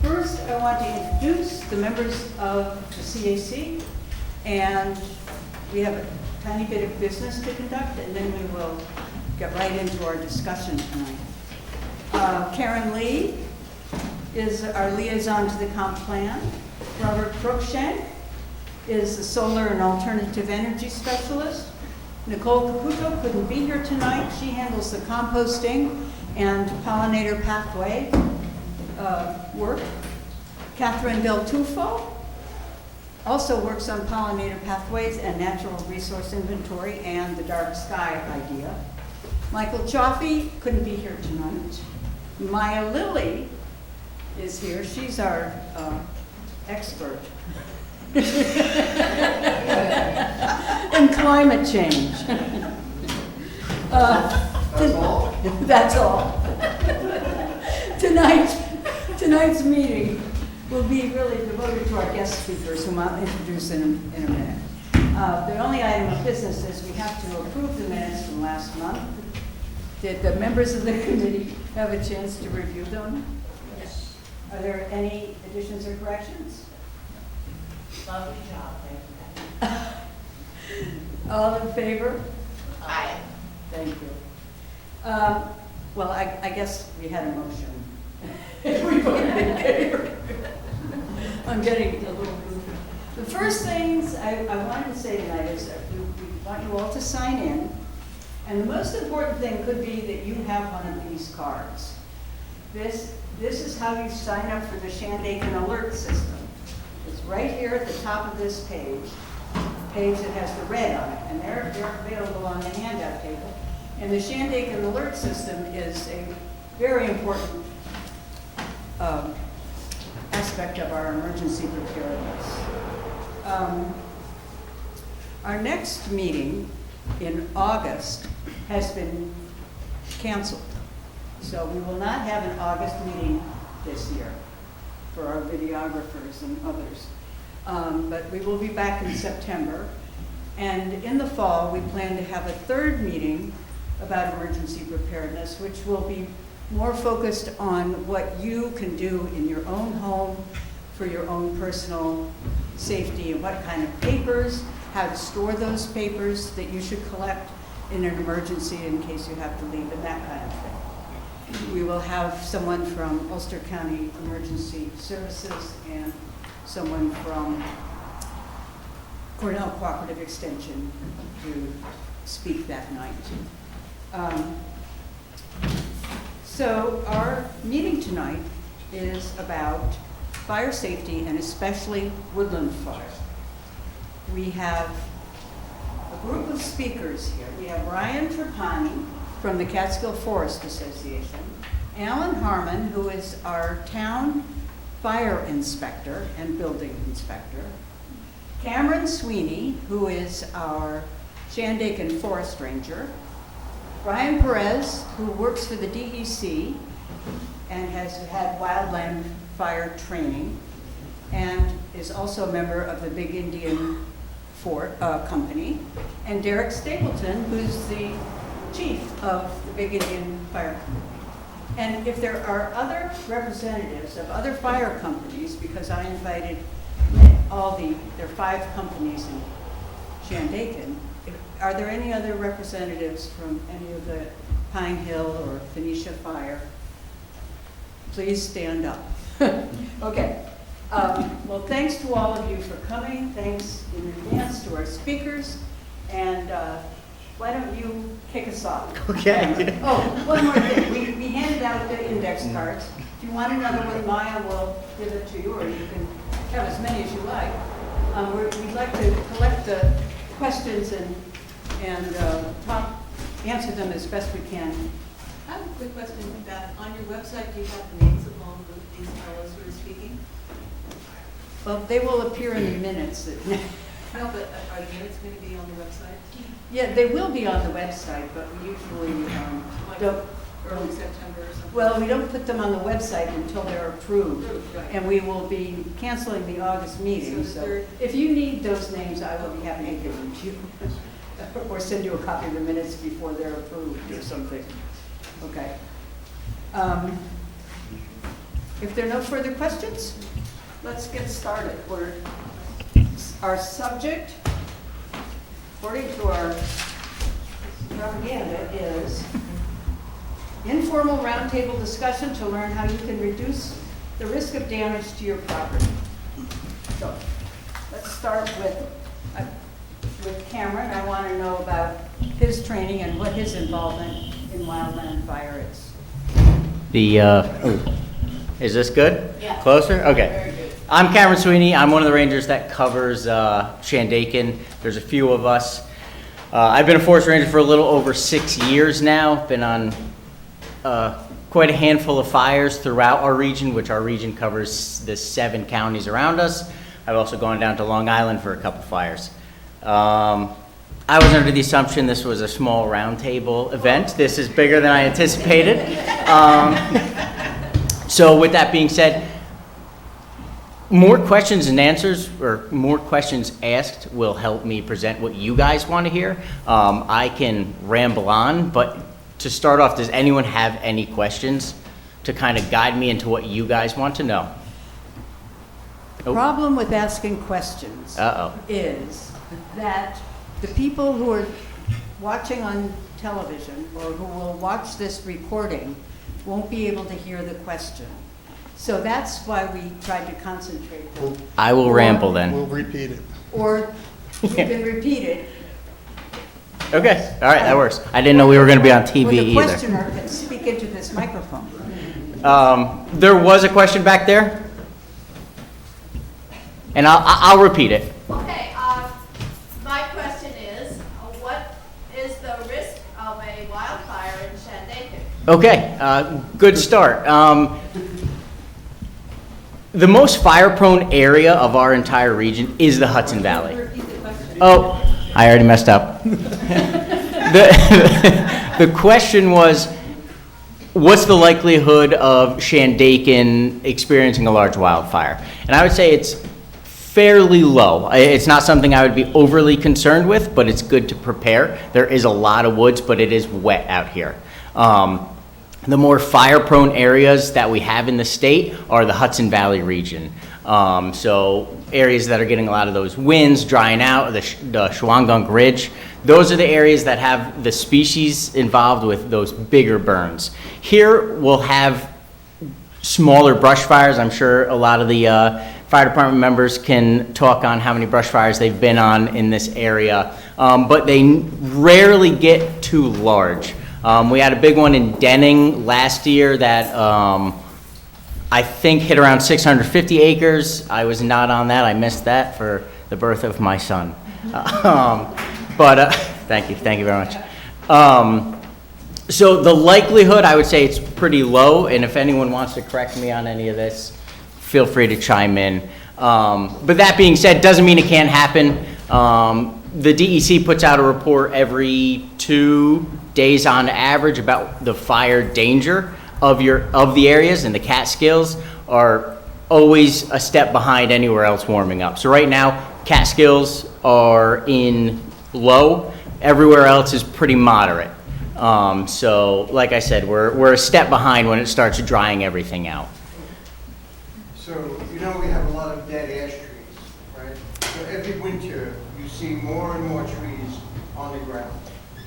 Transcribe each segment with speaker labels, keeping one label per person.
Speaker 1: First, I want to introduce the members of the CAC, and we have a tiny bit of business to conduct, and then we will get right into our discussion tonight. Karen Lee is our liaison to the comp plan. Robert Cruikshank is the solar and alternative energy specialist. Nicole Caputo couldn't be here tonight. She handles the composting and pollinator pathway work. Catherine Del Tufo also works on pollinator pathways and natural resource inventory and the dark sky idea. Michael Chaffee couldn't be here tonight. Maya Lilly is here. She's our expert in climate change. That's all. Tonight's meeting will be really devoted to our guest speakers, whom I'll introduce in a minute. The only item of business is we have to approve the minutes from last month. Did the members of the committee have a chance to review them?
Speaker 2: Yes.
Speaker 1: Are there any additions or corrections?
Speaker 2: Lovely job, thank you.
Speaker 1: All in favor?
Speaker 2: Aye.
Speaker 1: Thank you. Well, I guess we had a motion. We voted in favor. I'm getting a little goofy. The first things I wanted to say tonight is that we want you all to sign in. And the most important thing could be that you have one of these cards. This is how you sign up for the Shandaken alert system. It's right here at the top of this page that has the red on it, and they're available on the handout table. And the Shandaken alert system is a very important aspect of our emergency preparedness. Our next meeting in August has been canceled. So we will not have an August meeting this year for our videographers and others. But we will be back in September. And in the fall, we plan to have a third meeting about emergency preparedness, which will be more focused on what you can do in your own home for your own personal safety, and what kind of papers, how to store those papers that you should collect in an emergency in case you have to leave, and that kind of thing. We will have someone from Ulster County Emergency Services and someone from Cornell Cooperative Extension to speak that night. So our meeting tonight is about fire safety, and especially woodland fire. We have a group of speakers here. We have Ryan Trapani from the Catskill Forest Association, Alan Harmon, who is our town fire inspector and building inspector, Cameron Sweeney, who is our Shandaken forest ranger, Brian Perez, who works for the DEC and has had wildland fire training, and is also a member of the Big Indian Company, and Derek Stapleton, who's the chief of the Big Indian Fire Company. And if there are other representatives of other fire companies, because I invited there are 5 companies in Shandaken, are there any other representatives from any of the Pine Hill or Phoenicia Fire? Please stand up. Okay. Well, thanks to all of you for coming. Thanks in advance to our speakers. And why don't you kick us off?
Speaker 3: Okay.
Speaker 1: Oh, one more thing. We handed out the index cards. If you want another one, Maya will give it to you, or you can have as many as you like. We'd like to collect the questions and answer them as best we can.
Speaker 4: I have a quick question with that. On your website, do you have the names of all of these fellows who are speaking?
Speaker 1: Well, they will appear in the minutes.
Speaker 4: No, but are the minutes going to be on the website?
Speaker 1: Yeah, they will be on the website, but we usually
Speaker 4: Like
Speaker 1: don't.
Speaker 4: early September or something?
Speaker 1: Well, we don't put them on the website until they're approved.
Speaker 4: Right.
Speaker 1: And we will be canceling the August meeting.
Speaker 4: So the
Speaker 1: So
Speaker 4: third-
Speaker 1: if you need those names, I will be happy to give them to you. Or send you a copy of the minutes before they're approved or something. Okay. If there are no further questions, let's get started. Our subject, according to our propaganda, is informal roundtable discussion to learn how you can reduce the risk of damage to your property. So, let's start with Cameron. I want to know about his training and what his involvement in wildland fire is.
Speaker 3: Is this good?
Speaker 2: Yeah.
Speaker 3: Closer? Okay.
Speaker 2: Very good.
Speaker 3: I'm Cameron Sweeney. I'm one of the rangers that covers Shandaken. There's a few of us. I've been a forest ranger for a little over 6 years now. Been on quite a handful of fires throughout our region, which our region covers the 7 counties around us. I've also gone down to Long Island for a couple fires. I was under the assumption this was a small roundtable event. This is bigger than I anticipated. So with that being said, more questions and answers, or more questions asked, will help me present what you guys want to hear. I can ramble on, but to start off, does anyone have any questions to kind of guide me into what you guys want to know?
Speaker 1: The problem with asking questions is that the people who are watching on television or who will watch this recording won't be able to hear the question. So that's why we tried to concentrate them.
Speaker 3: I will ramble then.
Speaker 5: We'll repeat it.
Speaker 1: Or you can repeat it.
Speaker 3: Okay, all right, that works. I didn't know we were going to be on TV
Speaker 1: Or the
Speaker 3: either.
Speaker 1: questioner can speak into this microphone.
Speaker 3: There was a question back there, and I'll repeat it.
Speaker 2: Okay, my question is, what is the risk of a wildfire in Shandaken?
Speaker 3: Okay, good start. The most fire-prone area of our entire region is the Hudson Valley.
Speaker 4: Repeat the question.
Speaker 3: Oh, I already messed up. The question was, what's the likelihood of Shandaken experiencing a large wildfire? And I would say it's fairly low. It's not something I would be overly concerned with, but it's good to prepare. There is a lot of woods, but it is wet out here. The more fire-prone areas that we have in the state are the Hudson Valley region. So areas that are getting a lot of those winds, drying out, the Shawangunk Ridge, those are the areas that have the species involved with those bigger burns. Here we'll have smaller brush fires. I'm sure a lot of the fire department members can talk on how many brush fires they've been on in this area, but they rarely get too large. We had a big one in Denning last year that I think hit around 650 acres. I was not on that. I missed that for the birth of my son. But thank you very much. So the likelihood, I would say it's pretty low, and if anyone wants to correct me on any of this, feel free to chime in. But that being said, doesn't mean it can't happen. The DEC puts out a report every 2 days on average about the fire danger of the areas, and the Catskills are always a step behind anywhere else warming up. So right now, Catskills are in low. Everywhere else is pretty moderate. So like I said, we're a step behind when it starts drying everything out.
Speaker 6: So, we have a lot of dead ash trees, right? So every winter, you see more and more trees on the ground.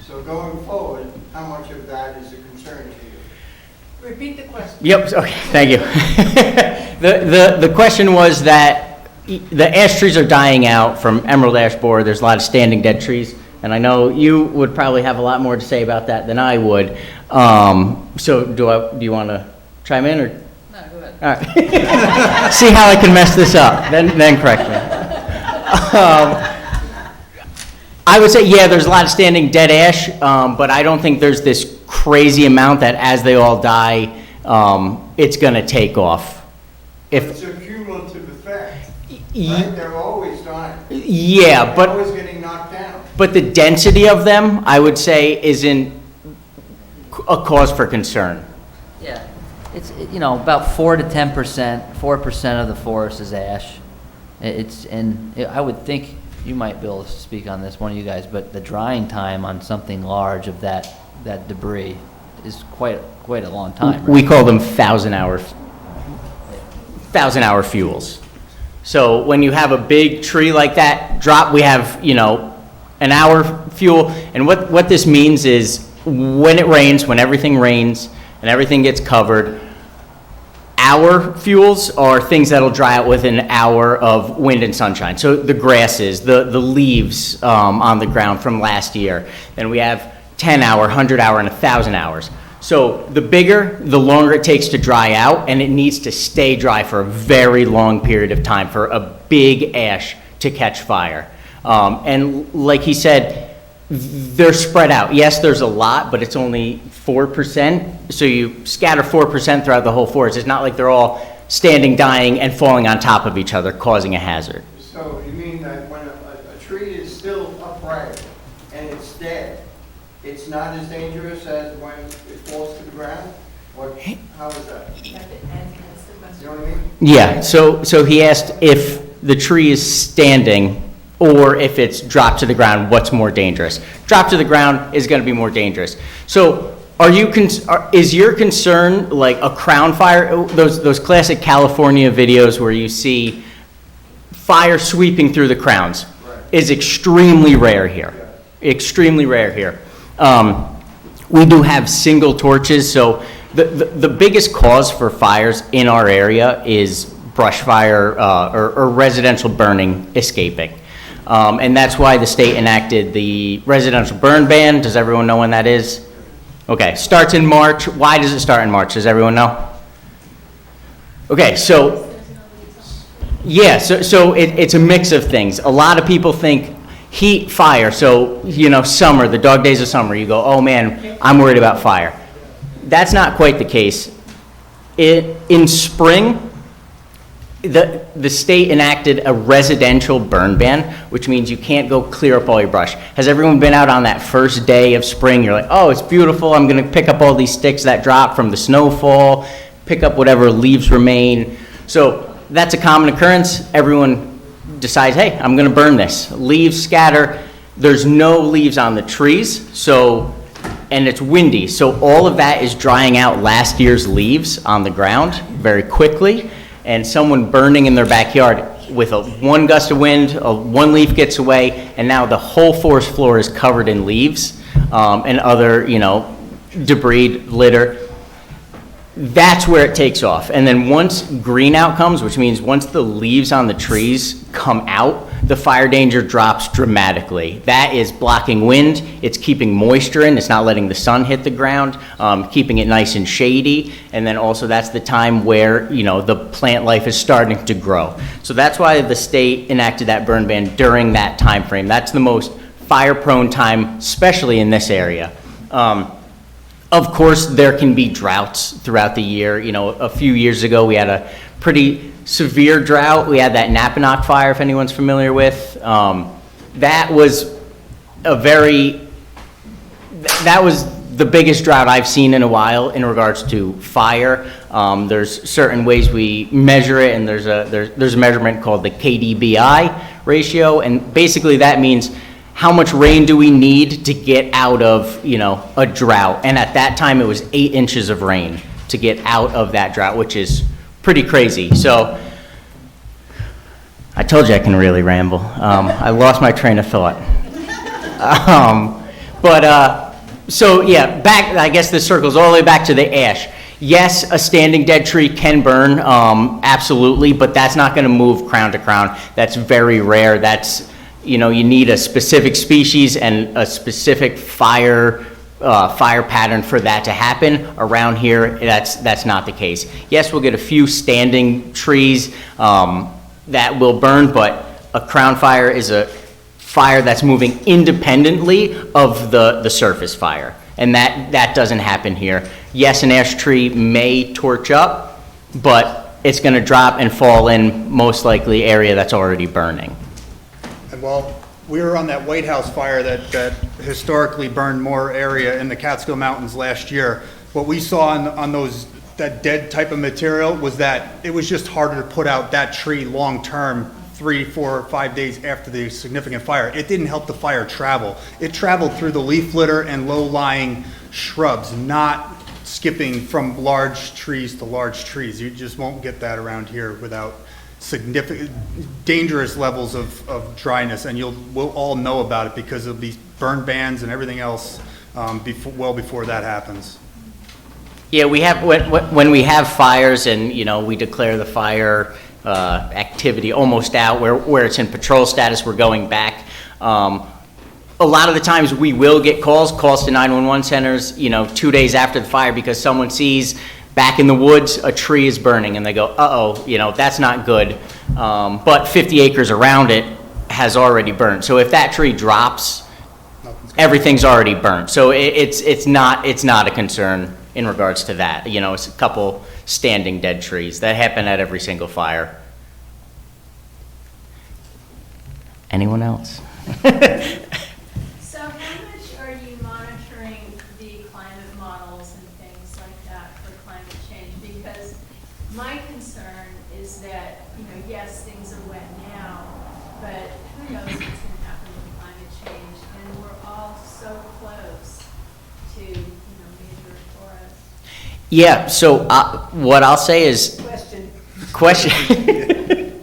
Speaker 6: So going forward, how much of that is a concern to you?
Speaker 4: Repeat the question.
Speaker 3: Yep, okay, thank you. The question was that the ash trees are dying out from emerald ash borer. There's a lot of standing dead trees, and I know you would probably have a lot more to say about that than I would. So do you want to chime in, or?
Speaker 2: No, go ahead.
Speaker 3: All right. See how I can mess this up, then correct me. I would say, yeah, there's a lot of standing dead ash, but I don't think there's this crazy amount that as they all die, it's going to take off.
Speaker 6: It's a cumulative effect, right? They're always dying.
Speaker 3: Yeah,
Speaker 6: They're
Speaker 3: but
Speaker 6: always getting knocked down.
Speaker 3: but the density of them, I would say, isn't a cause for concern.
Speaker 7: Yeah, it's, about 4 to 10%, 4% of the forest is ash. I would think you might be able to speak on this, one of you guys, but the drying time on something large of that debris is quite a long time, right?
Speaker 3: We call them 1,000-hour 1,000-hour fuels. So when you have a big tree like that drop, we have, an hour fuel. And what this means is when it rains, when everything rains and everything gets covered, our fuels are things that'll dry out within an hour of wind and sunshine. So the grasses, the leaves on the ground from last year. Then we have 10-hour, 100-hour, and 1,000 hours. So the bigger, the longer it takes to dry out, and it needs to stay dry for a very long period of time for a big ash to catch fire. And like he said, they're spread out. Yes, there's a lot, but it's only 4%. So you scatter 4% throughout the whole forest. It's not like they're all standing, dying, and falling on top of each other, causing a hazard.
Speaker 6: So you mean that when a tree is still upright and it's dead, it's not as dangerous as when it falls to the ground? Or how is that? You know what I mean?
Speaker 3: Yeah, so he asked if the tree is standing or if it's dropped to the ground, what's more dangerous? Drop to the ground is going to be more dangerous. So is your concern like a crown fire, those classic California videos where you see fire sweeping through the crowns?
Speaker 6: Right.
Speaker 3: Is extremely rare here. Yeah. Extremely rare here. We do have single torches, so the biggest cause for fires in our area is brush fire or residential burning escaping. And that's why the state enacted the residential burn ban. Does everyone know when that is? Okay, starts in March. Why does it start in March? Does everyone know? Okay, so, yeah, so it's a mix of things. A lot of people think heat, fire, so, summer, the dog days of summer, you go, oh man, I'm worried about fire. That's not quite the case. In spring, the state enacted a residential burn ban, which means you can't go clear up all your brush. Has everyone been out on that first day of spring? You're like, oh, it's beautiful. I'm going to pick up all these sticks that drop from the snowfall, pick up whatever leaves remain. So that's a common occurrence. Everyone decides, hey, I'm going to burn this. Leaves scatter. There's no leaves on the trees, and it's windy. So all of that is drying out last year's leaves on the ground very quickly. And someone burning in their backyard with one gust of wind, one leaf gets away, and now the whole forest floor is covered in leaves and other, debris, litter. That's where it takes off. And then once green out comes, which means once the leaves on the trees come out, the fire danger drops dramatically. That is blocking wind, it's keeping moisture in, it's not letting the sun hit the ground, keeping it nice and shady, and then also that's the time where, the plant life is starting to grow. So that's why the state enacted that burn ban during that time frame. That's the most fire-prone time, especially in this area. Of course, there can be droughts throughout the year. A few years ago, we had a pretty severe drought. We had that Napanock fire, if anyone's familiar with. That was the biggest drought I've seen in a while in regards to fire. There's certain ways we measure it, and there's a measurement called the KDBI ratio, and basically that means how much rain do we need to get out of, a drought? And at that time, it was 8 inches of rain to get out of that drought, which is pretty crazy. So I told you I can really ramble. I lost my train of thought. So yeah, back, I guess this circles all the way back to the ash. Yes, a standing dead tree can burn, absolutely, but that's not going to move crown to crown. That's very rare. That's, you need a specific species and a specific fire pattern for that to happen. Around here, that's not the case. Yes, we'll get a few standing trees that will burn, but a crown fire is a fire that's moving independently of the surface fire, and that doesn't happen here. Yes, an ash tree may torch up, but it's going to drop and fall in most likely area that's already burning.
Speaker 5: Well, we were on that White House fire that historically burned more area in the Catskill Mountains last year. What we saw on that dead type of material was that it was just harder to put out that tree long-term, 3, 4, 5 days after the significant fire. It didn't help the fire travel. It traveled through the leaf litter and low-lying shrubs, not skipping from large trees to large trees. You just won't get that around here without significant, dangerous levels of dryness, and we'll all know about it because of these burn bans and everything else well before that happens.
Speaker 3: Yeah, we have, when we have fires and, you know, we declare the fire activity almost out, where it's in patrol status, we're going back. A lot of the times we will get calls to 911 centers, you know, 2 days after the fire because someone sees back in the woods a tree is burning and they go, uh-oh, you know, that's not good. But 50 acres around it has already burned. So if that tree drops, everything's already burnt. So it's not a concern in regards to that. You know, it's a couple standing dead trees that happen at every single fire. Anyone else?
Speaker 2: So how much are you monitoring the climate models and things like that for climate change? Because my concern is that, you know, yes, things are wet now, but who knows what's going to happen with climate change? And we're all so close to, you know, major forests.
Speaker 3: Yeah, so what I'll say is, question.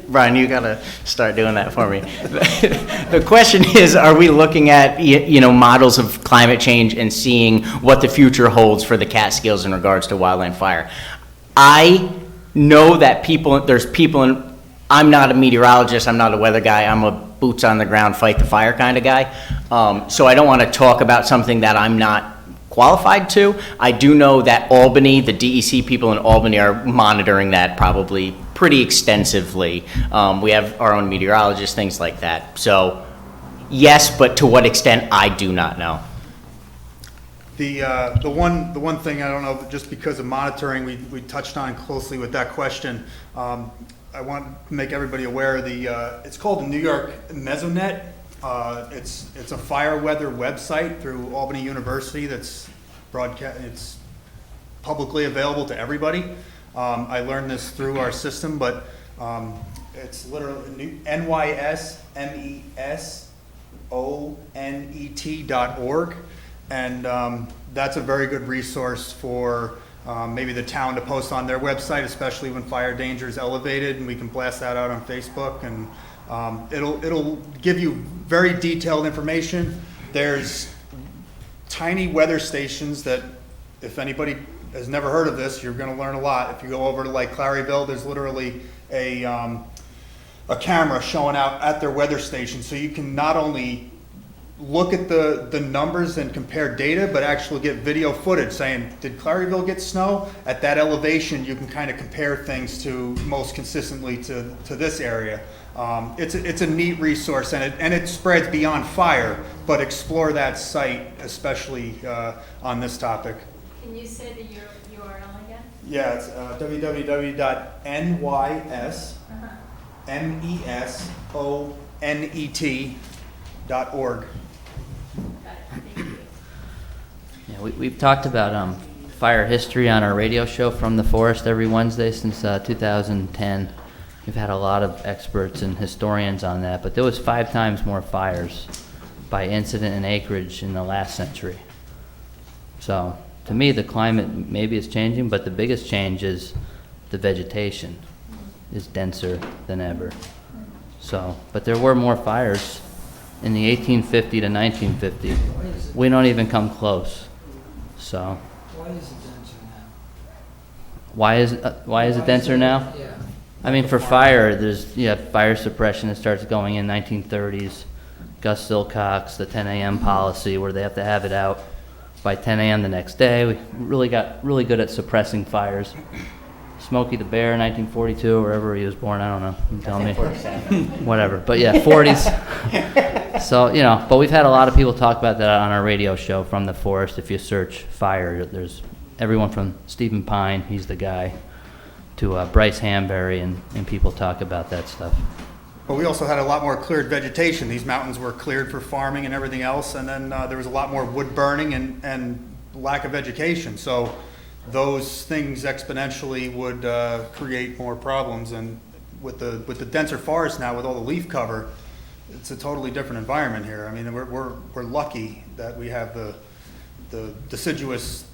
Speaker 3: Brian, you gotta start doing that for me. The question is, are we looking at, you know, models of climate change and seeing what the future holds for the Catskills in regards to wildland fire? I know that there's people in, I'm not a meteorologist, I'm not a weather guy, I'm a boots on the ground, fight the fire kind of guy. So I don't want to talk about something that I'm not qualified to. I do know that Albany, the DEC people in Albany are monitoring that probably pretty extensively. We have our own meteorologists, things like that. So yes, but to what extent, I do not know.
Speaker 5: The one thing, I don't know, just because of monitoring, we touched on closely with that question. I want to make everybody aware, it's called the New York Mesonet. It's a fire weather website through Albany University that's it's publicly available to everybody. I learned this through our system, but it's literally NYSMESONET.org, and that's a very good resource for maybe the town to post on their website, especially when fire danger is elevated, and we can blast that out on Facebook, and it'll give you very detailed information. There's tiny weather stations that, if anybody has never heard of this, you're going to learn a lot. If you go over to like Claryville, there's literally a camera showing out at their weather station, so you can not only look at the numbers and compare data, but actually get video footage saying, did Claryville get snow? At that elevation, you can kind of compare things to most consistently to this area. It's a neat resource, and it spreads beyond fire, but explore that site, especially on this topic.
Speaker 2: Can you say the URL again?
Speaker 5: Yeah, it's www.nySMESONET.org.
Speaker 2: Got it, thank you.
Speaker 7: Yeah, we've talked about fire history on our radio show From the Forest every Wednesday since 2010. We've had a lot of experts and historians on that, but there was 5 times more fires by incident and acreage in the last century. So to me, the climate maybe is changing, but the biggest change is the vegetation is denser than ever. So, but there were more fires in the 1850 to 1950. We don't even come close. So.
Speaker 8: Why is it denser now?
Speaker 7: Why is it denser now?
Speaker 8: Yeah.
Speaker 7: I mean, for fire, there's fire suppression that starts going in 1930s. Gus Silcox, the 10 a.m. policy, where they have to have it out by 10 a.m. the next day. We really got really good at suppressing fires. Smokey the Bear, 1942, wherever he was born, I don't know. You tell me. Whatever. But yeah, 40s. So, but we've had a lot of people talk about that on our radio show, From the Forest. If you search fire, there's everyone from Stephen Pine, he's the guy, to Bryce Hamberry, and people talk about that stuff.
Speaker 5: But we also had a lot more cleared vegetation. These mountains were cleared for farming and everything else, and then there was a lot more wood burning and lack of vegetation. So those things exponentially would create more problems. And with the denser forest now, with all the leaf cover, it's a totally different environment here. I mean, we're lucky that we have the deciduous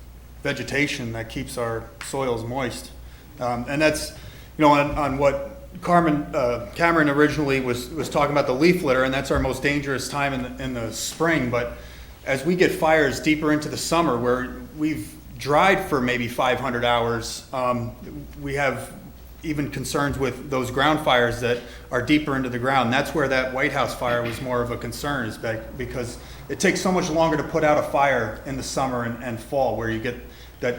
Speaker 5: vegetation that keeps our soils moist. And that's, on what Cameron originally was talking about, the leaf litter, and that's our most dangerous time in the spring. But as we get fires deeper into the summer, where we've dried for maybe 500 hours, we have even concerns with those ground fires that are deeper into the ground. That's where that White House fire was more of a concern, is because it takes so much longer to put out a fire in the summer and fall, where you get that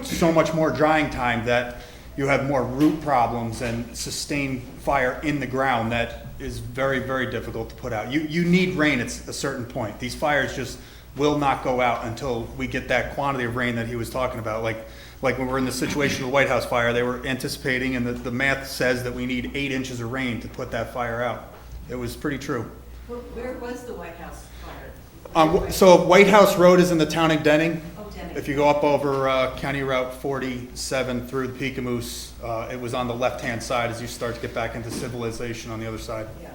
Speaker 5: so much more drying time that you have more root problems and sustained fire in the ground that is very, very difficult to put out. You need rain at a certain point. These fires just will not go out until we get that quantity of rain that he was talking about. Like when we're in the situation of the White House fire, they were anticipating, and the math says that we need 8 inches of rain to put that fire out. It was pretty true.
Speaker 4: Where was the White House fire?
Speaker 5: So White House Road is in the town of Denning.
Speaker 4: Oh, Denning.
Speaker 5: If you go up over County Route 47 through the Peekamoose, it was on the left-hand side as you start to get back into civilization on the other side.
Speaker 4: Yeah.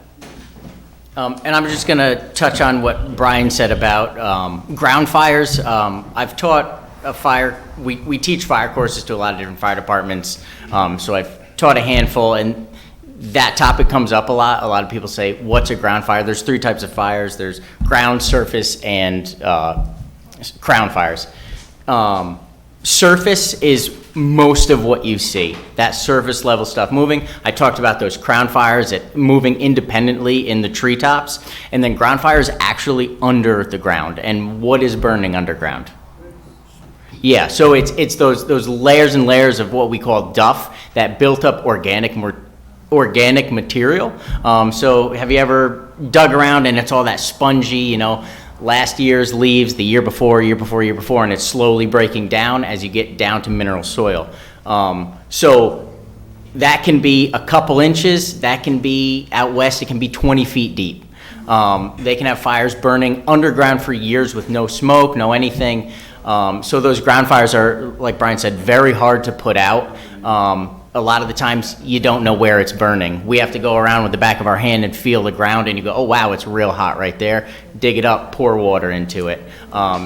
Speaker 3: And I'm just going to touch on what Brian said about ground fires. I've taught we teach fire courses to a lot of different fire departments, so I've taught a handful, and that topic comes up a lot. A lot of people say, what's a ground fire? There's 3 types of fires. There's ground, surface, and crown fires. Surface is most of what you see, that surface level stuff moving. I talked about those crown fires moving independently in the treetops, and then ground fires actually under the ground. And what is burning underground? Yeah, so it's those layers and layers of what we call duff, that built up organic material. So have you ever dug around and it's all that spongy, last year's leaves, the year before, and it's slowly breaking down as you get down to mineral soil. So that can be a couple inches, that can be out west, it can be 20 feet deep. They can have fires burning underground for years with no smoke, no anything. So those ground fires are, like Brian said, very hard to put out. A lot of the times you don't know where it's burning. We have to go around with the back of our hand and feel the ground, and you go, oh wow, it's real hot right there. Dig it up, pour water into it.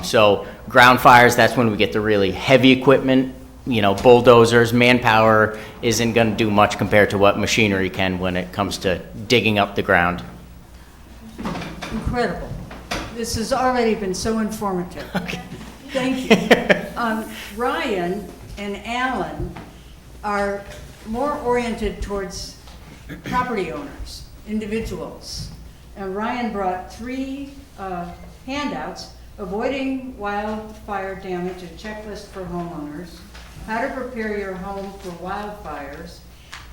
Speaker 3: So ground fires, that's when we get the really heavy equipment, bulldozers. Manpower isn't going to do much compared to what machinery can when it comes to digging up the ground.
Speaker 1: Incredible. This has already been so informative. Thank you. Ryan and Alan are more oriented towards property owners, individuals. And Ryan brought 3 handouts: avoiding wildfire damage, a checklist for homeowners, how to prepare your home for wildfires,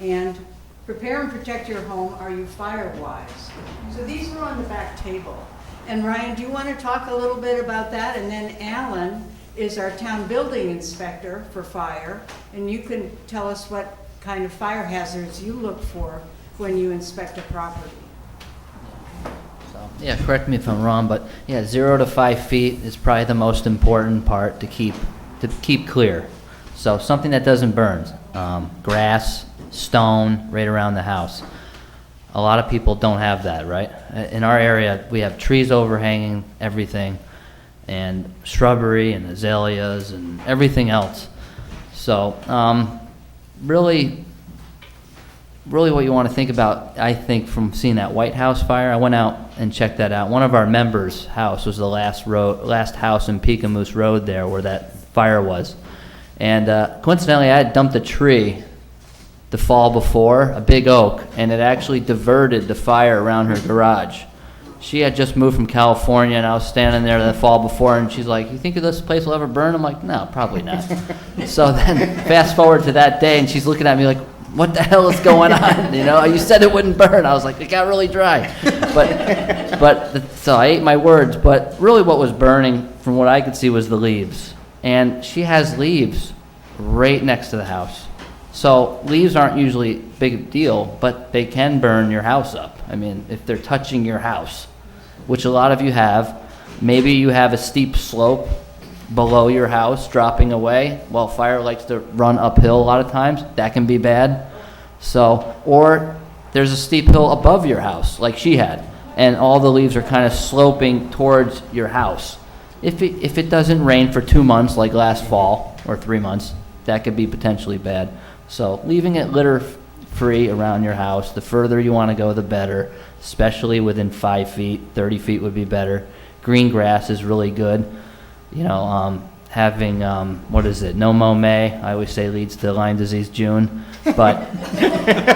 Speaker 1: and prepare and protect your home, are you fire-wise? So these were on the back table. And Ryan, do you want to talk a little bit about that? And then Alan is our town building inspector for fire, and you can tell us what kind of fire hazards you look for when you inspect a property.
Speaker 7: So, yeah, correct me if I'm wrong, but yeah, 0 to 5 feet is probably the most important part to keep clear. So something that doesn't burn, grass, stone, right around the house. A lot of people don't have that, right? In our area, we have trees overhanging everything, and shrubbery and azaleas and everything else. So really what you want to think about, I think, from seeing that White House fire, I went out and checked that out. One of our members' house was the last house in Peekamoose Road there where that fire was. And coincidentally, I had dumped a tree the fall before, a big oak, and it actually diverted the fire around her garage. She had just moved from California, and I was standing there the fall before, and she's like, you think this place will ever burn? I'm like, no, probably not. So then fast forward to that day, and she's looking at me like, what the hell is going on? You said it wouldn't burn. I was like, it got really dry. So I ate my words, but really what was burning, from what I could see, was the leaves. And she has leaves right next to the house. So leaves aren't usually a big deal, but they can burn your house up. I mean, if they're touching your house, which a lot of you have. Maybe you have a steep slope below your house dropping away. Well, fire likes to run uphill a lot of times. That can be bad. So, or there's a steep hill above your house, like she had, and all the leaves are kind of sloping towards your house. If it doesn't rain for 2 months, like last fall, or 3 months, that could be potentially bad. So leaving it litter-free around your house, the further you want to go, the better, especially within 5 feet, 30 feet would be better. Green grass is really good. You know, having, no mow May, I always say leads to Lyme disease June. But,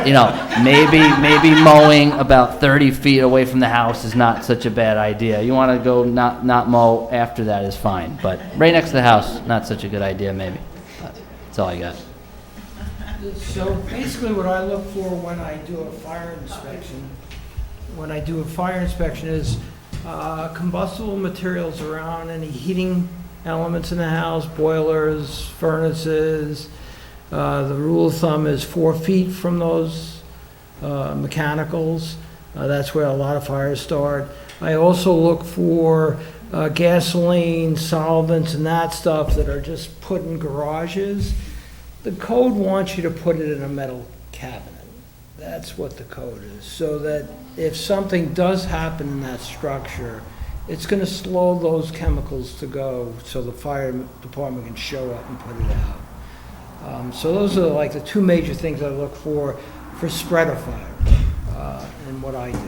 Speaker 7: you know, maybe mowing about 30 feet away from the house is not such a bad idea. You want to go not mow after that is fine. But right next to the house, not such a good idea maybe. But that's all I got.
Speaker 8: So basically what I look for when I do a fire inspection, is combustible materials around any heating elements in the house, boilers, furnaces. The rule of thumb is 4 feet from those mechanicals. That's where a lot of fires start. I also look for gasoline, solvents, and that stuff that are just put in garages. The code wants you to put it in a metal cabinet. That's what the code is, so that if something does happen in that structure, it's going to slow those chemicals to go so the fire department can show up and put it out. So those are like the two major things I look for spread of fire and what I do.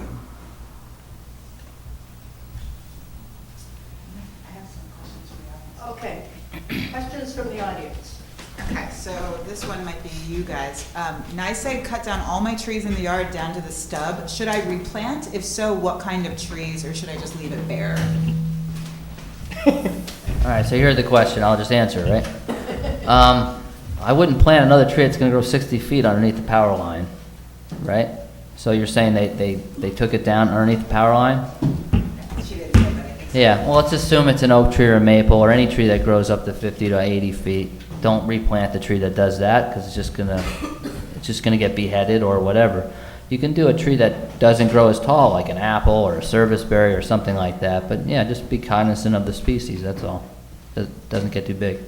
Speaker 1: I have some questions for you. Okay, questions from the audience?
Speaker 9: Okay, so this one might be you guys. NYSEG cut down all my trees in the yard down to the stub. Should I replant? If so, what kind of trees, or should I just leave it bare?
Speaker 7: All right, so you heard the question. I'll just answer, right? I wouldn't plant another tree that's going to grow 60 feet underneath the power line, right? So you're saying they took it down underneath the power line?
Speaker 9: She didn't say, but I think so.
Speaker 7: Yeah, well, let's assume it's an oak tree or a maple or any tree that grows up to 50 to 80 feet. Don't replant the tree that does that, because it's just gonna get beheaded or whatever. You can do a tree that doesn't grow as tall, like an apple or a serviceberry or something like that. But yeah, just be cognizant of the species, that's all. Doesn't get too big.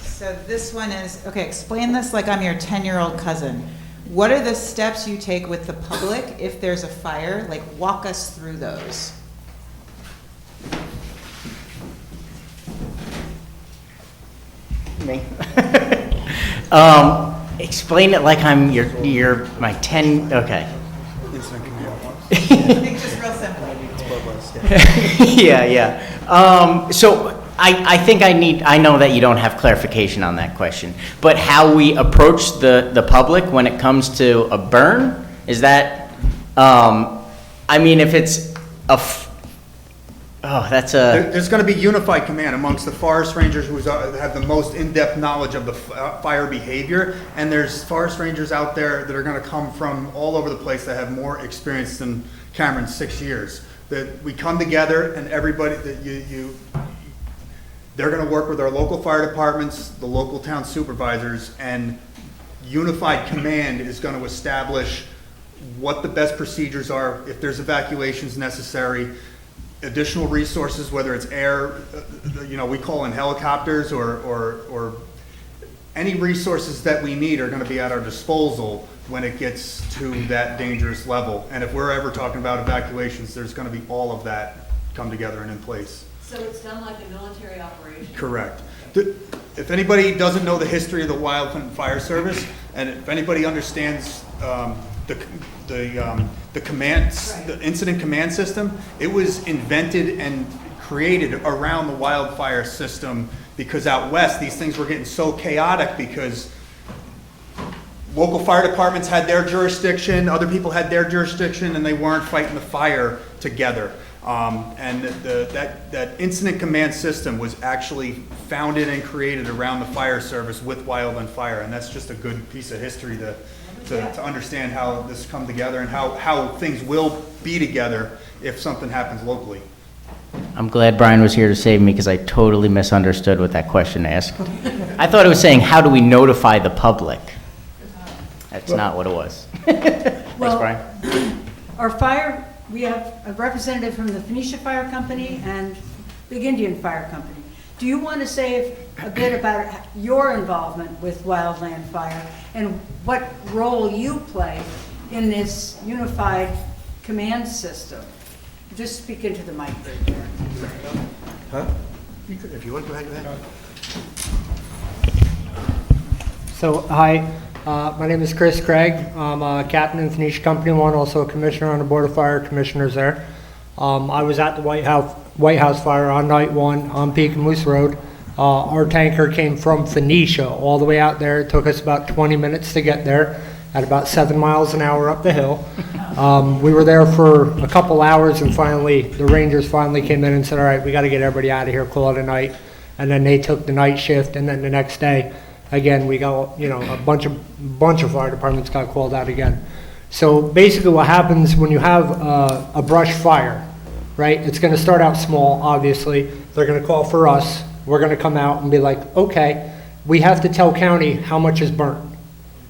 Speaker 9: So this one is, okay, explain this like I'm your 10-year-old cousin. What are the steps you take with the public if there's a fire? Like, walk us through those.
Speaker 3: Me? Explain it like I'm my 10, okay.
Speaker 9: I think just real simple.
Speaker 3: Yeah. So I think I know that you don't have clarification on that question, but how we approach the public when it comes to a burn, is that, I mean, if it's
Speaker 5: There's going to be unified command amongst the forest rangers who have the most in-depth knowledge of the fire behavior, and there's forest rangers out there that are going to come from all over the place that have more experience than Cameron's 6 years. That we come together and everybody, they're going to work with our local fire departments, the local town supervisors, and unified command is going to establish what the best procedures are, if there's evacuations necessary, additional resources, whether it's air, we call in helicopters or any resources that we need are going to be at our disposal when it gets to that dangerous level. And if we're ever talking about evacuations, there's going to be all of that come together and in place.
Speaker 4: So it's done like a military operation?
Speaker 5: Correct. If anybody doesn't know the history of the Wildland Fire Service, and if anybody understands the incident command system, it was invented and created around the wildfire system, because out west these things were getting so chaotic because local fire departments had their jurisdiction, other people had their jurisdiction, and they weren't fighting the fire together. And that incident command system was actually founded and created around the fire service with Wildland Fire, and that's just a good piece of history to understand how this come together and how things will be together if something happens locally.
Speaker 3: I'm glad Brian was here to save me, because I totally misunderstood what that question asked. I thought it was saying, how do we notify the public? That's not what it was. Thanks,
Speaker 1: Well,
Speaker 3: Brian.
Speaker 1: Our fire, we have a representative from the Phoenicia Fire Company and Big Indian Fire Company. Do you want to say a bit about your involvement with Wildland Fire and what role you play in this unified command system? Just speak into the mic.
Speaker 6: Huh? You could, if you want, go ahead, go ahead.
Speaker 10: So, hi, my name is Chris Craig. I'm a captain in Phoenicia Company 1, also a commissioner on the Board of Fire Commissioners there. I was at the White House fire on night 1 on Peak and Moose Road. Our tanker came from Phoenicia all the way out there. It took us about 20 minutes to get there at about 7 miles an hour up the hill. We were there for a couple hours, and finally, the Rangers finally came in and said, all right, we got to get everybody out of here, call it a night. And then they took the night shift, and then the next day, again, we got, a bunch of fire departments got called out again. So basically what happens when you have a brush fire, right? It's going to start out small, obviously. They're going to call for us. We're going to come out and be like, okay, we have to tell county how much is burnt.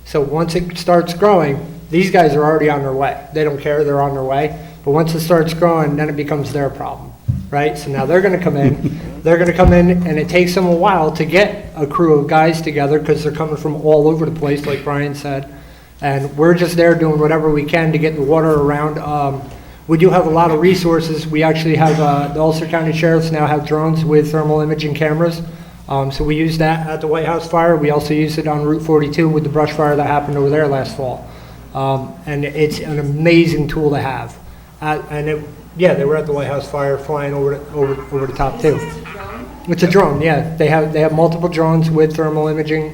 Speaker 10: So once it starts growing, these guys are already on their way. They don't care, they're on their way. But once it starts growing, then it becomes their problem, right? So now they're going to come in. They're going to come in, and it takes them a while to get a crew of guys together because they're coming from all over the place, like Brian said. And we're just there doing whatever we can to get the water around. We do have a lot of resources. We actually have, the Ulster County Sheriffs now have drones with thermal imaging cameras. So we use that at the White House fire. We also used it on Route 42 with the brush fire that happened over there last fall. And it's an amazing tool to have. They were at the White House fire flying over the top too. It's a drone, yeah. They have multiple drones with thermal imaging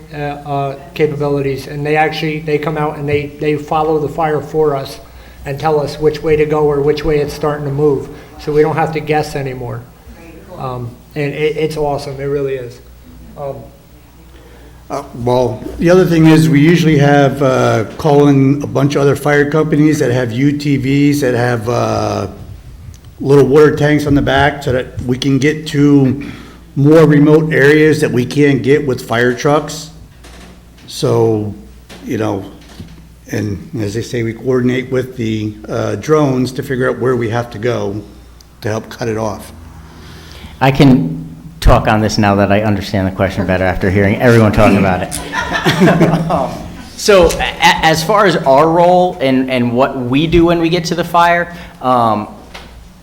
Speaker 10: capabilities, and they come out and they follow the fire for us and tell us which way to go or which way it's starting to move, so we don't have to guess anymore. And it's awesome. It really is.
Speaker 11: Well, the other thing is we usually have call in a bunch of other fire companies that have UTVs that have little water tanks on the back so that we can get to more remote areas that we can't get with fire trucks. So, and as they say, we coordinate with the drones to figure out where we have to go to help cut it off.
Speaker 3: I can talk on this now that I understand the question better after hearing everyone talking about it. So as far as our role and what we do when we get to the fire,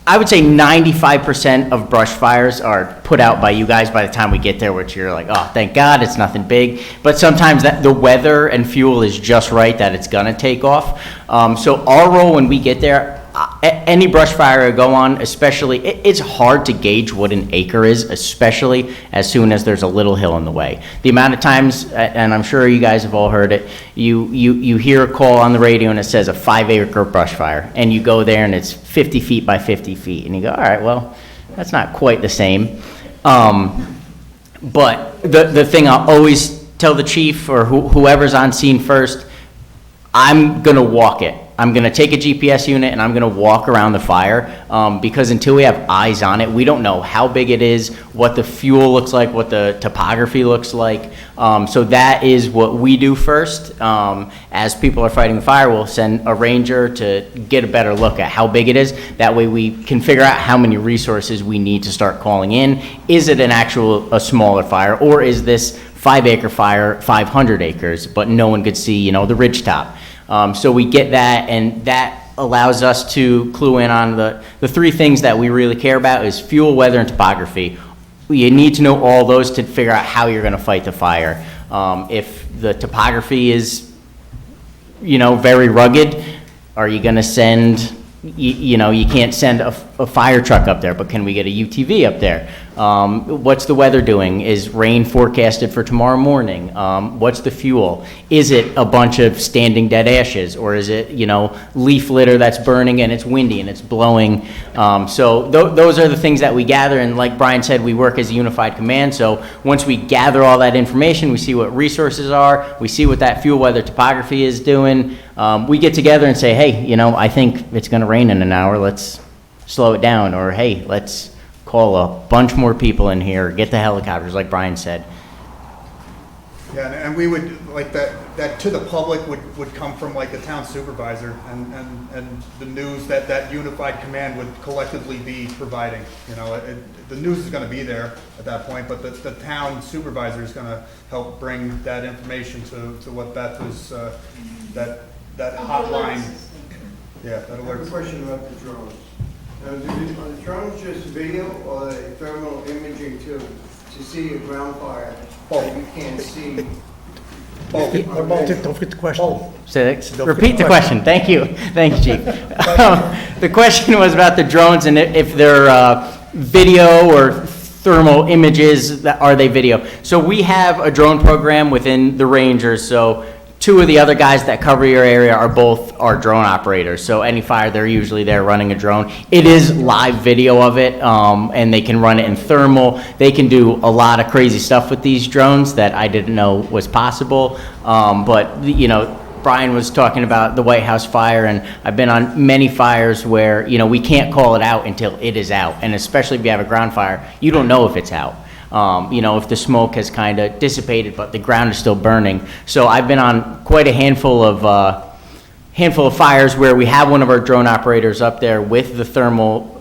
Speaker 3: I would say 95% of brush fires are put out by you guys by the time we get there, which you're like, oh, thank God, it's nothing big. But sometimes the weather and fuel is just right that it's gonna take off. So our role when we get there, any brush fire I go on, especially, it's hard to gauge what an acre is, especially as soon as there's a little hill in the way. The amount of times, and I'm sure you guys have all heard it, you hear a call on the radio and it says a 5-acre brush fire, and you go there and it's 50 feet by 50 feet, and you go, all right, well, that's not quite the same. But the thing I'll always tell the chief or whoever's on scene first, I'm gonna walk it. I'm going to take a GPS unit and I'm going to walk around the fire because until we have eyes on it, we don't know how big it is, what the fuel looks like, what the topography looks like. So that is what we do first. As people are fighting the fire, we'll send a ranger to get a better look at how big it is. That way we can figure out how many resources we need to start calling in. Is it a smaller fire, or is this 5-acre fire 500 acres, but no one could see, the ridge top? So we get that, and that allows us to clue in on the 3 things that we really care about is fuel, weather, and topography. You need to know all those to figure out how you're going to fight the fire. If the topography is, very rugged, are you going to send, you can't send a fire truck up there, but can we get a UTV up there? What's the weather doing? Is rain forecasted for tomorrow morning? What's the fuel? Is it a bunch of standing dead ashes, or is it, leaf litter that's burning and it's windy and it's blowing? So those are the things that we gather, and like Brian said, we work as a unified command. So once we gather all that information, we see what resources are, we see what that fuel, weather, topography is doing. We get together and say, hey, I think it's going to rain in an hour. Let's slow it down, or hey, let's call a bunch more people in here, get the helicopters, like Brian said.
Speaker 5: Yeah, and we would, like, that to the public would come from, like, the town supervisor and the news that unified command would collectively be providing. The news is going to be there at that point, but the town supervisor is going to help bring that information to what Beth was, that hotline. Yeah, that
Speaker 6: I have a
Speaker 5: alerts.
Speaker 6: question about the drones. Are the drones just video or thermal imaging too, to see a ground fire that you can't see?
Speaker 5: Both.
Speaker 11: Don't forget the question.
Speaker 3: Repeat the question. Thank you. Thank you, Chief. The question was about the drones and if they're video or thermal images, are they video? So we have a drone program within the Rangers, so two of the other guys that cover your area are both our drone operators. So any fire, they're usually there running a drone. It is live video of it, and they can run it in thermal. They can do a lot of crazy stuff with these drones that I didn't know was possible. But, you know, Brian was talking about the White House fire, and I've been on many fires where, you know, we can't call it out until it is out. And especially if you have a ground fire, you don't know if it's out. You know, if the smoke has kind of dissipated, but the ground is still burning. So I've been on quite a handful of fires where we have one of our drone operators up there with the thermal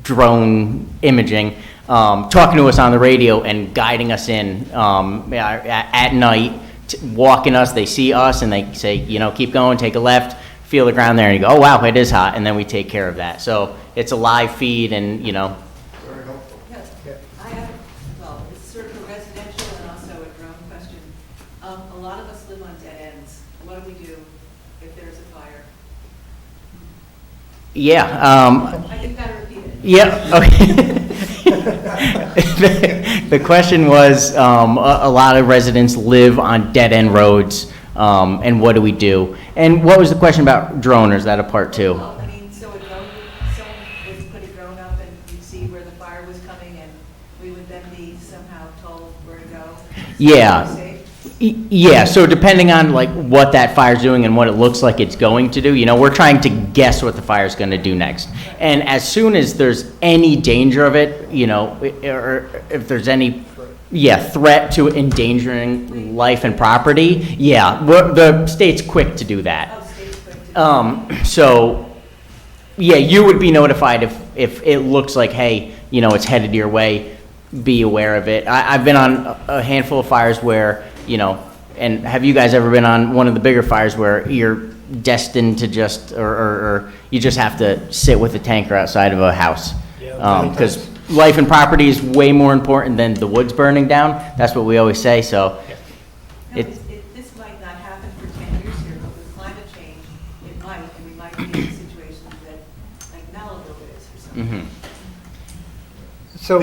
Speaker 3: drone imaging, talking to us on the radio and guiding us in at night, walking us. They see us and they say, you know, keep going, take a left, feel the ground there, and you go, oh wow, it is hot, and then we take care of that. So it's a live feed, and you know.
Speaker 4: Yes, I have, well, it's sort of a residential and also a drone question. A lot of us live on dead ends. What do we do if there's a fire?
Speaker 3: Yeah.
Speaker 4: You've got to repeat it.
Speaker 3: Yeah. Okay. The question was, a lot of residents live on dead-end roads, and what do we do? And what was the question about drone, or is that a part two?
Speaker 4: Well, I mean, so a drone, someone would put a drone up and you'd see where the fire was coming and we would then be somehow told where to go?
Speaker 3: Yeah.
Speaker 4: Safe?
Speaker 3: Yeah, so depending on like what that fire's doing and what it looks like it's going to do, you know, we're trying to guess what the fire's going to do next. And as soon as there's any danger of it, you know, or if there's any threat to endangering life and property, the state's quick to do that.
Speaker 4: Oh, state's quick to do
Speaker 3: So yeah, you would be notified if it looks like, hey, you know, it's headed your way, be aware of it. I've been on a handful of fires where, you know, and have you guys ever been on one of the bigger fires where you're destined to just, or you just have to sit with a tanker outside of a house? Because life and property is way more important than the woods burning down. That's what we always say, so.
Speaker 4: Now, this might not happen for 10 years here, but with climate change, it might, and we might be in situations that, like Malibu is or something.
Speaker 10: So,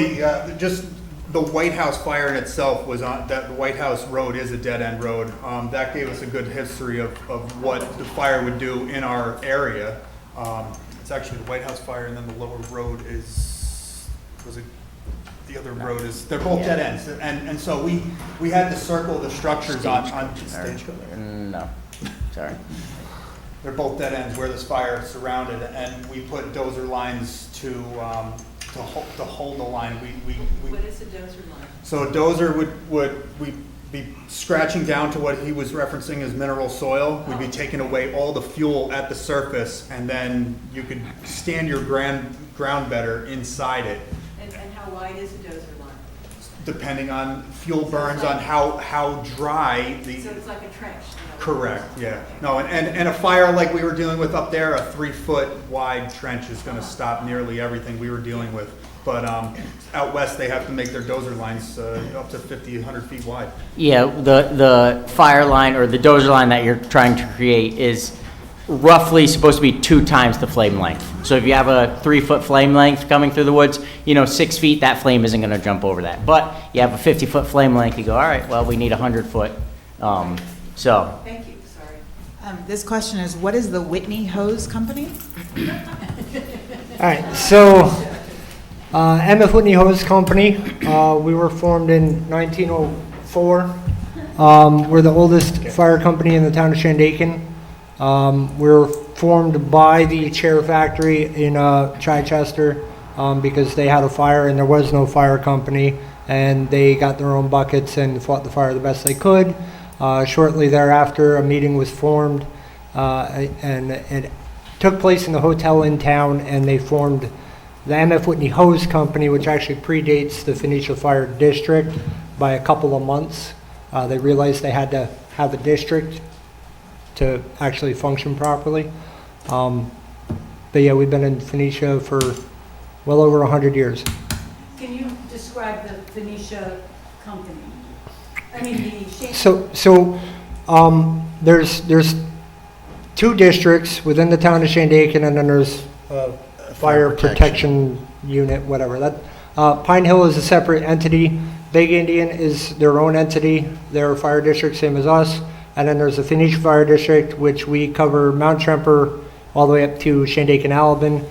Speaker 5: Just the White House fire in itself was on, that the White House road is a dead-end road. That gave us a good history of what the fire would do in our area. It's actually the White House fire, and then the lower road the other road is, they're both dead ends. And so we had to circle the structures on
Speaker 3: No, sorry.
Speaker 5: they're both dead ends where this fire surrounded, and we put dozer lines to hold the line.
Speaker 4: What is a dozer line?
Speaker 5: So a dozer we'd be scratching down to what he was referencing as mineral soil. We'd be taking away all the fuel at the surface, and then you could stand your ground better inside it.
Speaker 4: And how wide is a dozer line?
Speaker 5: Depending on fuel burns, on how dry the.
Speaker 4: So it's like a trench? You know?
Speaker 5: Correct, yeah. No, and a fire like we were dealing with up there, a 3-foot wide trench is gonna stop nearly everything we were dealing with. But out west, they have to make their dozer lines up to 50, 100 feet wide.
Speaker 3: Yeah, the fire line or the dozer line that you're trying to create is roughly supposed to be 2 times the flame length. So if you have a 3-foot flame length coming through the woods, you know, 6 feet, that flame isn't gonna jump over that. But you have a 50-foot flame length, you go, all right, well, we need 100-foot. So.
Speaker 4: Thank you, sorry.
Speaker 9: This question is, what is the Whitney Hose Company?
Speaker 10: all right, so MF Whitney Hose Company, we were formed in 1904. We're the oldest fire company in the town of Shandaken. We're formed by the chair factory in Chichester because they had a fire and there was no fire company, and they got their own buckets and fought the fire the best they could. Shortly thereafter, a meeting was formed, and it took place in the hotel in town, and they formed the MF Whitney Hose Company, which actually predates the Phoenicia Fire District by a couple of months. They realized they had to have a district to actually function properly. But yeah, we've been in Phoenicia for well over 100 years.
Speaker 1: Can you describe the Phoenicia company? I mean, the Shandaken.
Speaker 10: There's two districts within the town of Shandaken, and then there's fire protection unit, whatever. Pine Hill is a separate entity. Big Indian is their own entity. They're a fire district, same as us. And then there's the Phoenicia Fire District, which we cover Mount Tremper all the way up to Shandaken, Alabin.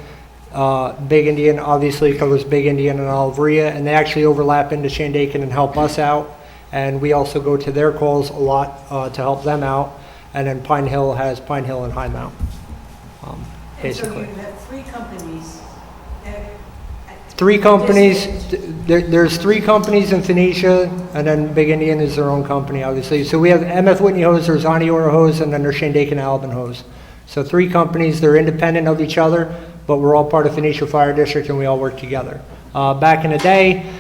Speaker 10: Big Indian obviously covers Big Indian and Olivria, and they actually overlap into Shandaken and help us out. And we also go to their calls a lot to help them out. And then Pine Hill has Pine Hill and High Mount, basically.
Speaker 1: And so you have three companies.
Speaker 10: Three companies, there's three companies in Phoenicia, and then Big Indian is their own company, obviously. So we have MF Whitney Hose, there's Aniora Hose, and then there's Shandaken Alabin Hose. So three companies, they're independent of each other, but we're all part of Phoenicia Fire District, and we all work together. Back in the day,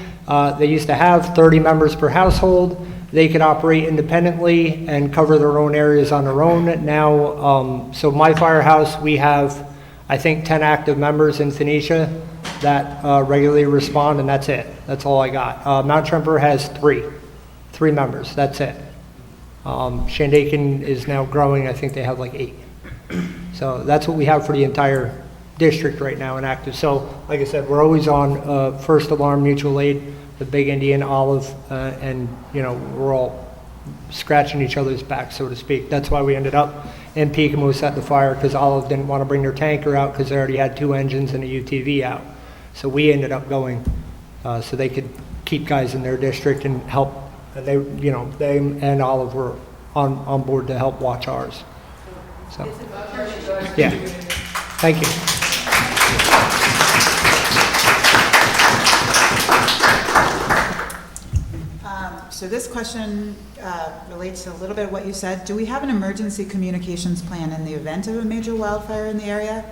Speaker 10: they used to have 30 members per household. They could operate independently and cover their own areas on their own. Now, so my firehouse, we have, I think, 10 active members in Phoenicia that regularly respond, and that's it. That's all I got. Mount Tremper has three members. That's it. Shandaken is now growing. I think they have like 8. So that's what we have for the entire district right now in active. So, like I said, we're always on first alarm, mutual aid, the Big Indian, Olive, and we're all scratching each other's back, so to speak. That's why we ended up in Peekamos at the fire, because Olive didn't want to bring their tanker out because they already had 2 engines and a UTV out. So we ended up going so they could keep guys in their district and help. And they and Olive were on board to help watch ours. So, yeah. Thank you.
Speaker 9: So this question relates to a little bit of what you said. Do we have an emergency communications plan in the event of a major wildfire in the area?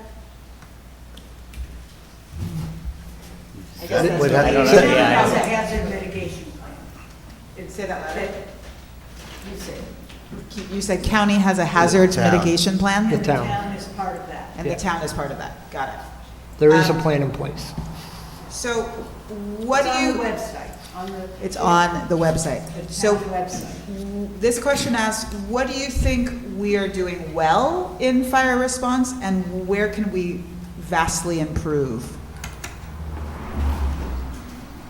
Speaker 9: I guess that's what
Speaker 3: I don't know.
Speaker 1: It
Speaker 3: Yeah.
Speaker 1: has a hazard mitigation plan.
Speaker 9: Say that louder.
Speaker 1: You said.
Speaker 9: You said county has a hazard
Speaker 11: town.
Speaker 9: mitigation plan?
Speaker 10: The
Speaker 1: The
Speaker 10: town.
Speaker 1: town is part of that.
Speaker 9: And the town is part of that. Got it.
Speaker 10: There is a plan in place.
Speaker 9: So what
Speaker 1: It's
Speaker 9: do
Speaker 1: on
Speaker 9: you...
Speaker 1: the website.
Speaker 9: It's on the website.
Speaker 1: The
Speaker 9: So
Speaker 1: town website.
Speaker 9: this question asks, what do you think we are doing well in fire response, and where can we vastly improve?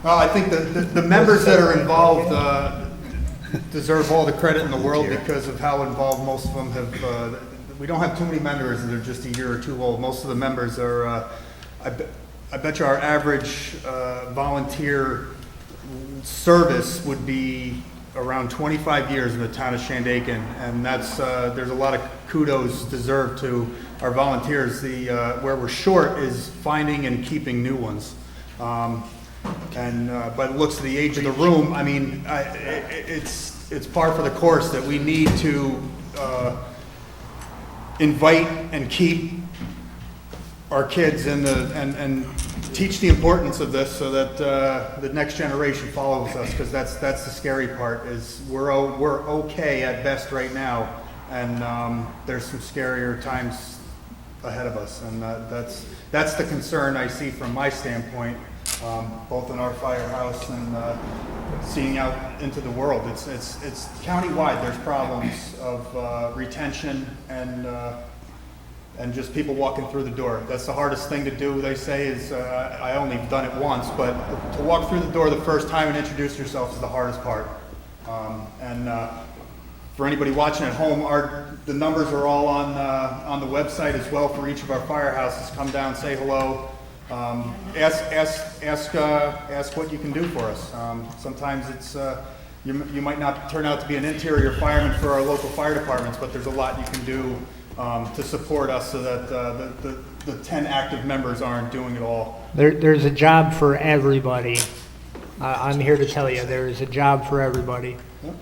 Speaker 5: Well, I think the members that are involved deserve all the credit in the world because of how involved most of them have. We don't have too many members that are just a year or two old. Most of the members are, I bet you our average volunteer service would be around 25 years in the town of Shandaken, and that's there's a lot of kudos deserved to our volunteers. Where we're short is finding and keeping new ones. And by the looks of the age of the room, I mean, it's par for the course that we need to invite and keep our kids and teach the importance of this so that the next generation follows us, because that's the scary part. Is we're okay at best right now, and there's some scarier times ahead of us, and that's the concern I see from my standpoint. Both in our firehouse and seeing out into the world. It's countywide. There's problems of retention and just people walking through the door. That's the hardest thing to do, they say, is I only done it once, but to walk through the door the first time and introduce yourself is the hardest part. For anybody watching at home, the numbers are all on the website as well for each of our firehouses. Come down, say hello. Ask what you can do for us. Sometimes it's you might not turn out to be an interior fireman for our local fire departments, but there's a lot you can do to support us so that the 10 active members aren't doing it all.
Speaker 10: There's a job for everybody. I'm here to tell you, there is a job for everybody.
Speaker 5: Yep.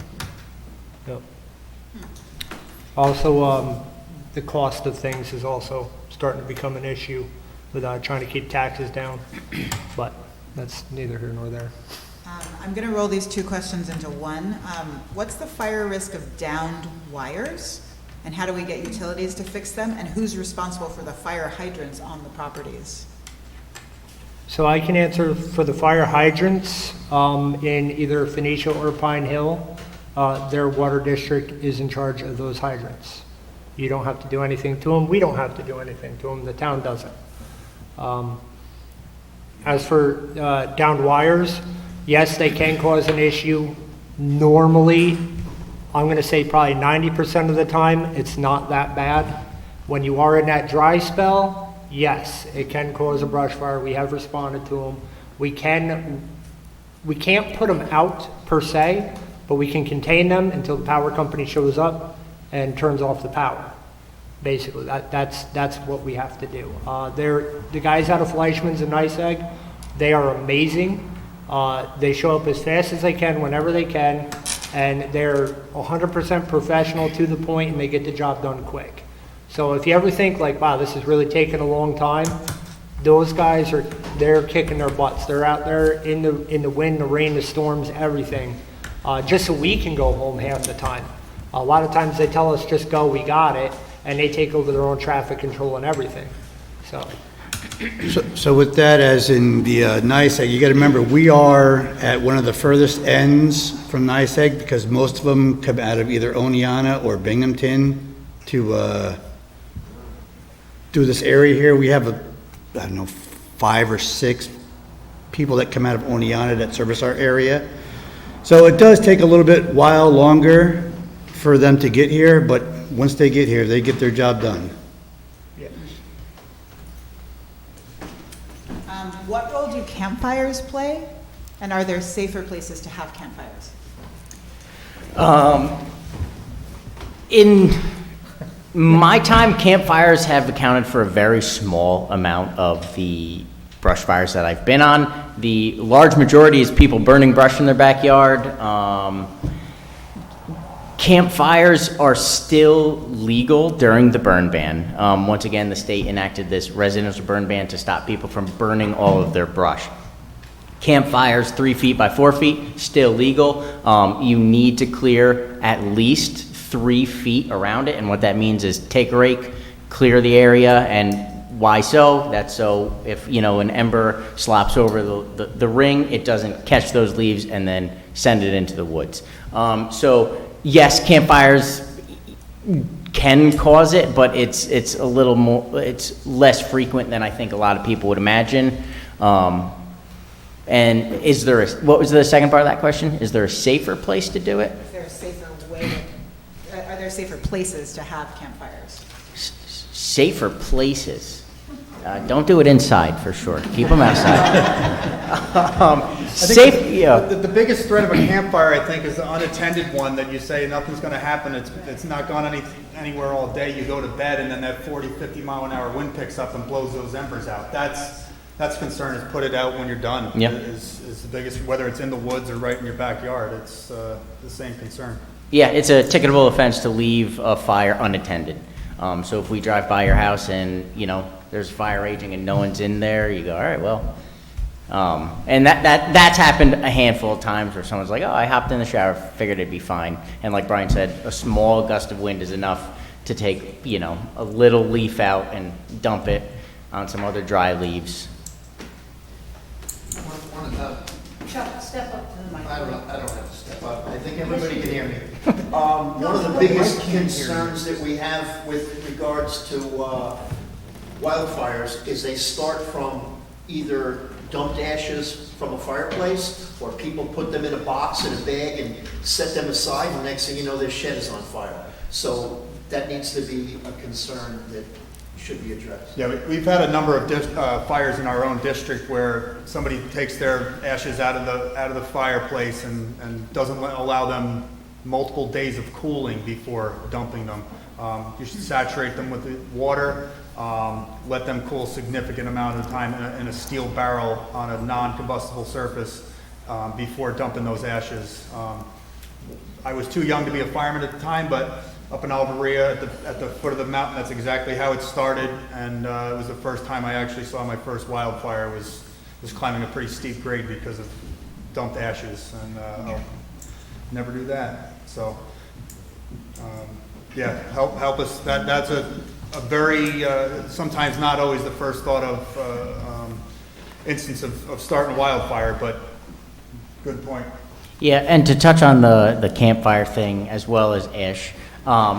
Speaker 10: Yep. Also, the cost of things is also starting to become an issue with trying to keep taxes down, but that's neither here nor there.
Speaker 9: I'm going to roll these two questions into one. What's the fire risk of downed wires? And how do we get utilities to fix them? And who's responsible for the fire hydrants on the properties?
Speaker 10: So I can answer for the fire hydrants in either Phoenicia or Pine Hill. Their water district is in charge of those hydrants. You don't have to do anything to them. We don't have to do anything to them. The town doesn't. As for downed wires, yes, they can cause an issue. Normally, I'm going to say probably 90% of the time, it's not that bad. When you are in that dry spell, yes, it can cause a brush fire. We have responded to them. We can't put them out per se, but we can contain them until the power company shows up and turns off the power. Basically, that's what we have to do. The guys out of Fleischmann's and Nice Egg, they are amazing. They show up as fast as they can, whenever they can, and they're 100% professional to the point, and they get the job done quick. So if you ever think like, wow, this is really taking a long time, those guys they're kicking their butts. They're out there in the wind, the rain, the storms, everything, just so we can go home half the time. A lot of times they tell us just go, we got it, and they take over their own traffic control and everything.
Speaker 11: So with that, as in the NICEAG, you got to remember, we are at one of the furthest ends from NICEAG because most of them come out of either Oneonta or Binghamton to do this area here. We have, I don't know, 5 or 6 people that come out of Oneonta that service our area. So it does take a little bit while longer for them to get here, but once they get here, they get their job done.
Speaker 9: What role do campfires play? And are there safer places to have campfires?
Speaker 3: In my time, campfires have accounted for a very small amount of the brush fires that I've been on. The large majority is people burning brush in their backyard. Campfires are still legal during the burn ban. Once again, the state enacted this residential burn ban to stop people from burning all of their brush. Campfires 3 feet by 4 feet, still legal. You need to clear at least 3 feet around it, and what that means is take a rake, clear the area, and why so? That's so if, an ember slops over the ring, it doesn't catch those leaves and then send it into the woods. Yes, campfires can cause it, but it's a little more, it's less frequent than I think a lot of people would imagine. And what was the second part of that question? Is there a safer place to do it?
Speaker 9: Is there a safer way? Are there safer places to have campfires?
Speaker 3: Safer places. Don't do it inside for sure. Keep them outside.
Speaker 5: The biggest threat of a campfire, I think, is the unattended one that you say nothing's going to happen. It's not gone anywhere all day. You go to bed, and then that 40, 50 mile an hour wind picks up and blows those embers out. That's concern, is put it out when you're done.
Speaker 3: Yep.
Speaker 5: Is the biggest, whether it's in the woods or right in your backyard. It's the same concern.
Speaker 3: Yeah, it's a ticketable offense to leave a fire unattended. So if we drive by your house and, there's a fire raging and no one's in there, you go, all right, well. And that's happened a handful of times where someone's like, oh, I hopped in the shower, figured it'd be fine. And like Brian said, a small gust of wind is enough to take, a little leaf out and dump it on some other dry leaves.
Speaker 1: Chuck, step up to the microphone.
Speaker 12: I don't have to step up. I think everybody can hear me. One of the biggest concerns that we have with regards to wildfires is they start from either dumped ashes from a fireplace, or people put them in a box, in a bag, and set them aside, and the next thing you know, their shed is on fire. So that needs to be a concern that should be addressed.
Speaker 5: Yeah, we've had a number of fires in our own district where somebody takes their ashes out of the fireplace and doesn't allow them multiple days of cooling before dumping them. You should saturate them with the water, let them cool a significant amount of time in a steel barrel on a non-combustible surface before dumping those ashes. I was too young to be a fireman at the time, but up in Alvaria at the foot of the mountain, that's exactly how it started, and it was the first time I actually saw my first wildfire. Was climbing a pretty steep grade because of dumped ashes, and I'll never do that. So Yeah, help us, that's a very, sometimes not always the first thought of instance of starting a wildfire, but good point.
Speaker 3: Yeah, and to touch on the campfire thing as well as ash,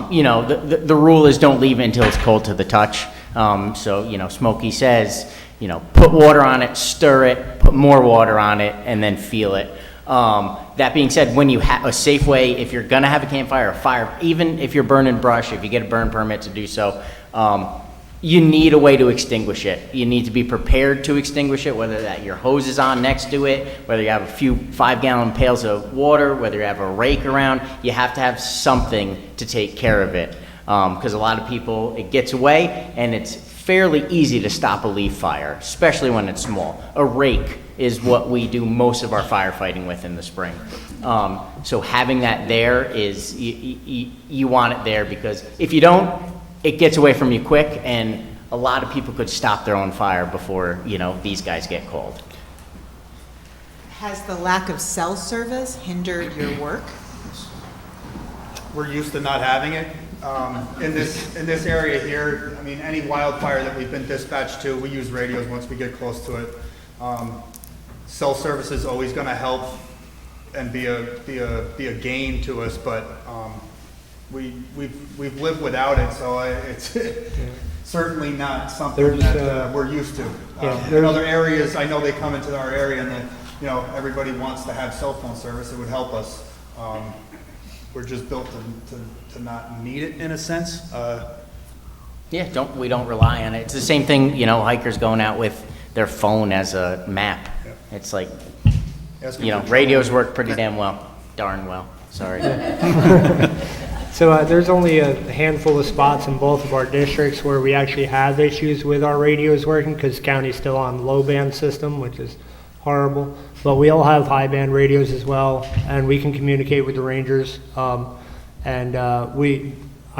Speaker 3: you know, the rule is don't leave it until it's cold to the touch. So, you know, Smokey says, you know, put water on it, stir it, put more water on it, and then feel it. That being said, when you have a safe way, if you're gonna have a campfire or fire, even if you're burning brush, if you get a burn permit to do so, you need a way to extinguish it. You need to be prepared to extinguish it, whether that your hose is on next to it, whether you have a few 5-gallon pails of water, whether you have a rake around, you have to have something to take care of it. Because a lot of people, it gets away, and it's fairly easy to stop a leaf fire, especially when it's small. A rake is what we do most of our firefighting with in the spring. So having that there is, you want it there, because if you don't, it gets away from you quick, and a lot of people could stop their own fire before, you know, these guys get called.
Speaker 9: Has the lack of cell service hindered your work?
Speaker 5: We're used to not having it. In this area here, I mean, any wildfire that we've been dispatched to, we use radios once we get close to it. Cell service is always gonna help and be a gain to us, but, we've lived without it, so it's certainly not something that we're used to. In other areas, I know they come into our area and then, you know, everybody wants to have cell phone service. It would help us. We're just built to not need it in a sense.
Speaker 3: Yeah, we don't rely on it. It's the same thing, you know, hikers going out with their phone as a map.
Speaker 5: Yeah.
Speaker 3: It's like, you know, radios work pretty damn well, darn well, sorry.
Speaker 10: So there's only a handful of spots in both of our districts where we actually have issues with our radios working, because the county's still on low band system, which is horrible. But we all have high band radios as well, and we can communicate with the rangers. I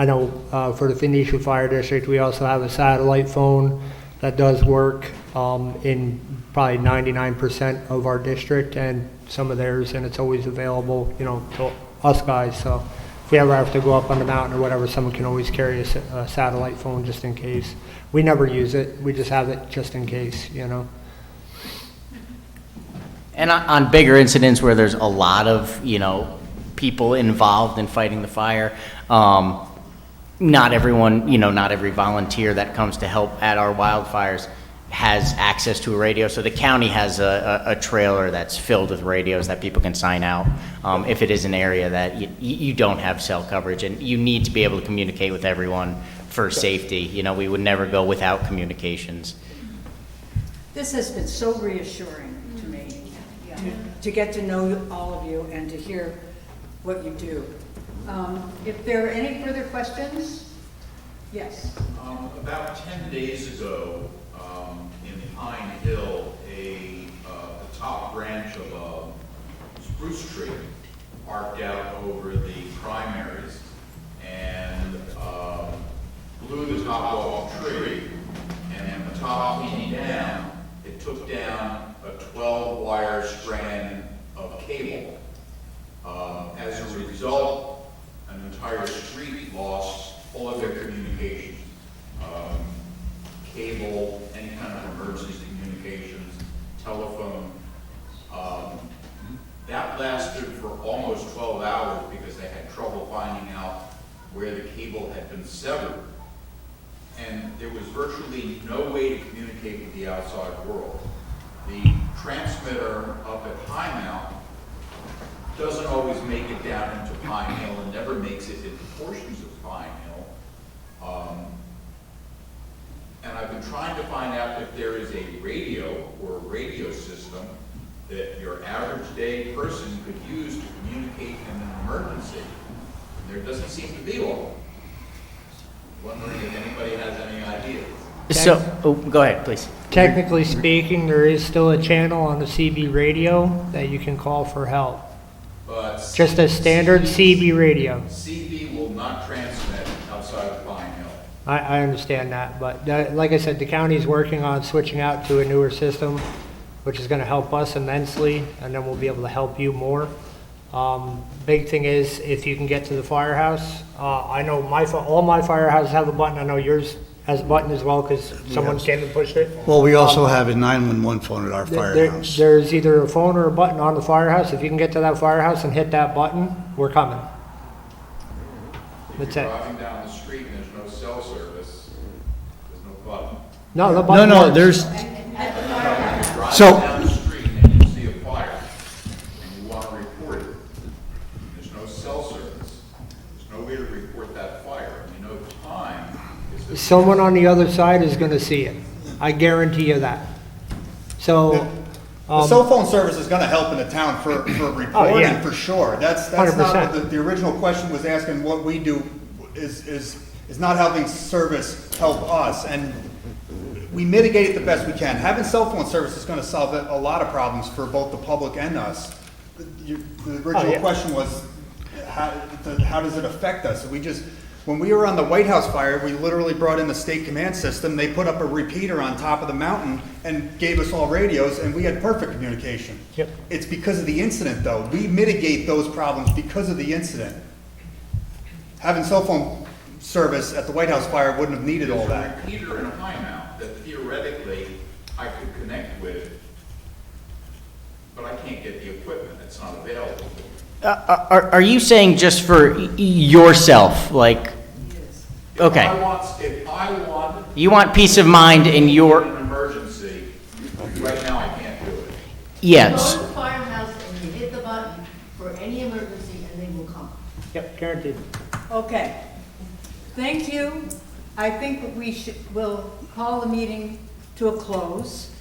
Speaker 10: know for the Phoenicia Fire District, we also have a satellite phone that does work in probably 99% of our district and some of theirs, and it's always available, you know, to us guys. So if we ever have to go up on the mountain or whatever, someone can always carry a satellite phone just in case. We never use it. We just have it just in case, you know.
Speaker 3: And on bigger incidents where there's a lot of, you know, people involved in fighting the fire, not everyone, you know, not every volunteer that comes to help at our wildfires has access to a radio. So the county has a trailer that's filled with radios that people can sign out if it is an area that you don't have cell coverage, and you need to be able to communicate with everyone for safety. You know, we would never go without communications.
Speaker 1: This has been so reassuring to me, to get to know all of you and to hear what you do. If there are any further questions? Yes.
Speaker 13: About 10 days ago, in Pine Hill, the top branch of a spruce tree arced out over the primaries and blew the top off the tree, and when the top came down, it took down a 12-wire strand of cable. As a result, an entire street lost all of their communications. Cable, any kind of emergency communications, telephone. That lasted for almost 12 hours because they had trouble finding out where the cable had been severed. And there was virtually no way to communicate with the outside world. The transmitter up at High Mount doesn't always make it down into Pine Hill and never makes it into portions of Pine Hill. And I've been trying to find out if there is a radio or a radio system that your average day person could use to communicate in an emergency. There doesn't seem to be one. Wondering if anybody has any ideas.
Speaker 3: So, go ahead, please.
Speaker 10: Technically speaking, there is still a channel on the CB radio that you can call for help.
Speaker 13: But
Speaker 10: Just a standard CB radio.
Speaker 13: CB will not transmit outside of Pine Hill.
Speaker 10: I understand that, but like I said, the county's working on switching out to a newer system, which is going to help us immensely, and then we'll be able to help you more. Big thing is if you can get to the firehouse. I know all my firehouses have a button. I know yours has a button as well because someone came and pushed it.
Speaker 11: Well, we also have a 911 phone at our firehouse.
Speaker 10: There's either a phone or a button on the firehouse. If you can get to that firehouse and hit that button, we're coming.
Speaker 13: If
Speaker 10: That's
Speaker 13: you're
Speaker 10: it.
Speaker 13: driving down the street and there's no cell service, there's no button.
Speaker 10: No, the button
Speaker 11: No,
Speaker 10: works.
Speaker 11: there's,
Speaker 13: Driving
Speaker 11: So-
Speaker 13: down the street and you see a fire and you want to report it, there's no cell service, there's no way to report that fire, and you know time is.
Speaker 10: Someone on the other side is gonna see it. I guarantee you that. So,
Speaker 5: The cell phone service is gonna help in the town for reporting, for sure. That's not
Speaker 10: 100%.
Speaker 5: what the original question was asking. What we do is not having service help us, and we mitigate it the best we can. Having cell phone service is gonna solve a lot of problems for both the public and us. The original question was, how does it affect us? When we were on the White House fire, we literally brought in the state command system. They put up a repeater on top of the mountain and gave us all radios, and we had perfect communication.
Speaker 10: Yep.
Speaker 5: It's because of the incident, though. We mitigate those problems because of the incident. Having cell phone service at the White House fire wouldn't have needed all that.
Speaker 13: There's a repeater in a timeout that theoretically I could connect with, but I can't get the equipment, it's not available.
Speaker 3: Are you saying just for yourself, like, okay,
Speaker 13: If I want.
Speaker 3: you want peace of mind in your,
Speaker 13: An emergency, right now I can't do it.
Speaker 3: yes.
Speaker 14: Go to the firehouse and you hit the button for any emergency and they will come.
Speaker 10: yep, guaranteed.
Speaker 1: Okay. Thank you. I think we'll call the meeting to a close.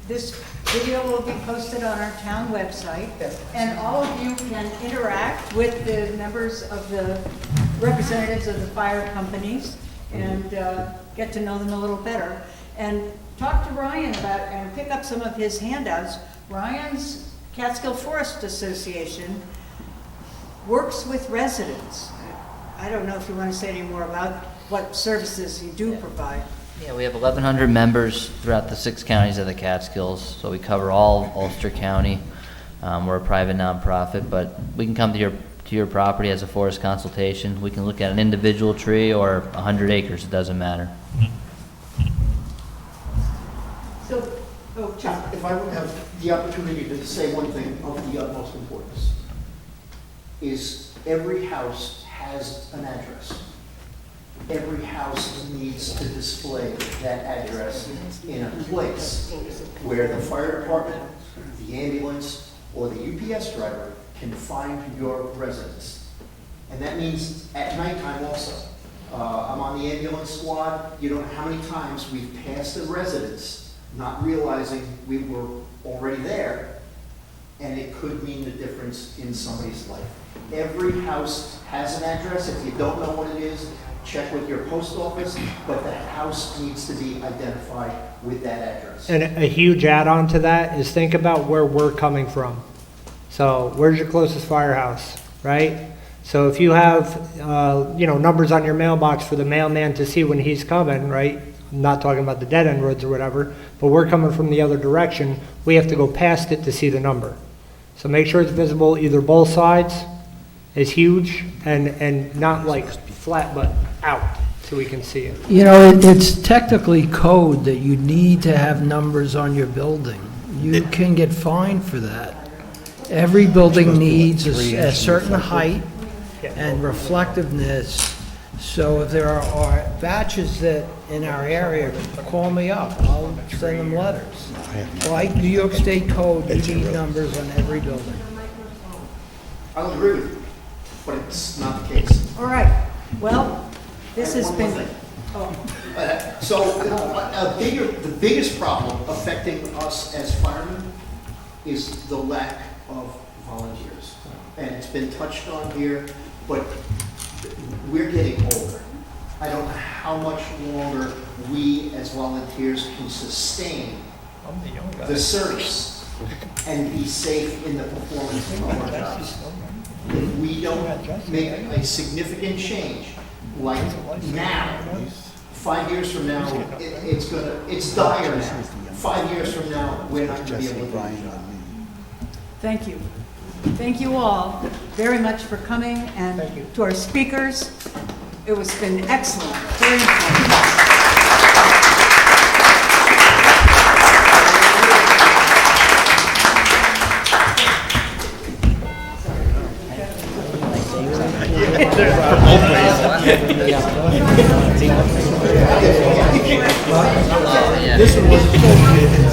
Speaker 1: This video will be posted on our town website, and all of you can interact with the members of the representatives of the fire companies and get to know them a little better. And talk to Ryan about, and pick up some of his handouts. Ryan's Catskill Forest Association works with residents. I don't know if you want to say any more about what services you do provide.
Speaker 7: Yeah, we have 1,100 members throughout the 6 counties of the Catskills, so we cover all Ulster County. We're a private nonprofit, but we can come to your property as a forest consultation. We can look at an individual tree or 100 acres, it doesn't matter.
Speaker 1: So, Chuck.
Speaker 12: If I would have the opportunity to say one thing of the utmost importance, is every house has an address. Every house needs to display that address in a place where the fire department, the ambulance, or the UPS driver can find your residence. And that means at nighttime also. I'm on the ambulance squad. You don't know how many times we've passed a residence not realizing we were already there, and it could mean the difference in somebody's life. Every house has an address. If you don't know what it is, check with your post office, but the house needs to be identified with that address.
Speaker 10: And a huge add-on to that is think about where we're coming from. So where's your closest firehouse, right? So if you have, numbers on your mailbox for the mailman to see when he's coming, right? I'm not talking about the dead-end roads or whatever, but we're coming from the other direction. We have to go past it to see the number. So make sure it's visible, either both sides is huge and not like flat, but out so we can see it.
Speaker 8: You know, it's technically code that you need to have numbers on your building. You can get fined for that. Every building needs a certain height and reflectiveness. So if there are batches that in our area, call me up. I'll send them letters. Like New York State code, you need numbers on every building.
Speaker 12: I'll agree with you, but it's not the case.
Speaker 1: All right. Well, this has
Speaker 12: One
Speaker 1: been.
Speaker 12: more thing.
Speaker 1: Oh,
Speaker 12: So the biggest problem affecting us as firemen is the lack of volunteers. And it's been touched on here, but we're getting older. I don't know how much longer we as volunteers can sustain the service and be safe in the performance of our jobs. If we don't make a significant change, like now, 5 years from now, it's dire now. 5 years from now, we're not gonna be able to do the job.
Speaker 1: thank you. Thank you all very much for coming, and to our speakers. It's been excellent, very informative.
Speaker 7: This one was